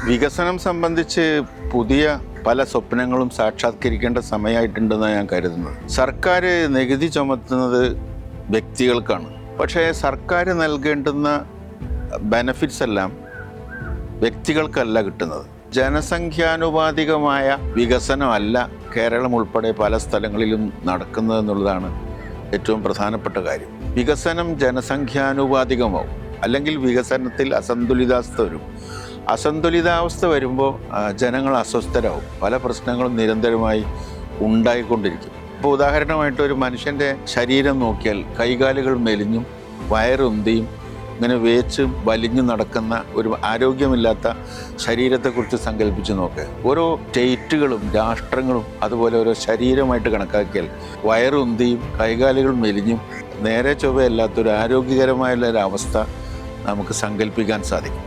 വികസനം സംബന്ധിച്ച് പുതിയ പല സ്വപ്നങ്ങളും സാക്ഷാത്കരിക്കേണ്ട സമയമായിട്ടുണ്ടെന്നാണ് ഞാൻ കരുതുന്നത്. സർക്കാർ നികുതി ചുമത്തുന്നത് വ്യക്തികൾക്കാണ്. പക്ഷേ സർക്കാർ നൽകേണ്ടുന്ന ബെനഫിറ്റ്സ് എല്ലാം വ്യക്തികൾക്കല്ല കിട്ടുന്നത്. ജനസംഖ്യാനുപാതികമായ വികസനമല്ല കേരളം ഉൾപ്പെടെ പല സ്ഥലങ്ങളിലും നടക്കുന്നതെന്നുള്ളതാണ് ഏറ്റവും പ്രധാനപ്പെട്ട കാര്യം. വികസനം ജനസംഖ്യാനുപാതികമാവും, അല്ലെങ്കിൽ വികസനത്തിൽ അസന്തുലിതാവസ്ഥ വരും. അസന്തുലിതാവസ്ഥ വരുമ്പോൾ ജനങ്ങൾ അസ്വസ്ഥരാകും. പല പ്രശ്നങ്ങളും നിരന്തരമായി ഉണ്ടായിക്കൊണ്ടിരിക്കും. ഇപ്പോൾ ഉദാഹരണമായിട്ട് ഒരു മനുഷ്യൻ്റെ ശരീരം നോക്കിയാൽ കൈകാലുകൾ മെലിഞ്ഞും വയറുന്തിയും ഇങ്ങനെ വേച്ച് വലിഞ്ഞു നടക്കുന്ന ഒരു ആരോഗ്യമില്ലാത്ത ശരീരത്തെക്കുറിച്ച് സങ്കല്പിച്ച് നോക്കുക. ഓരോ സ്റ്റേറ്റുകളും രാഷ്ട്രങ്ങളും അതുപോലെ ഓരോ ശരീരമായിട്ട് കണക്കാക്കിയാൽ വയറുന്തിയും കൈകാലുകൾ മെലിഞ്ഞും നേരെ ചൊവ്വയല്ലാത്തൊരു ആരോഗ്യകരമായുള്ളൊരവസ്ഥ നമുക്ക് സങ്കല്പിക്കാൻ സാധിക്കും.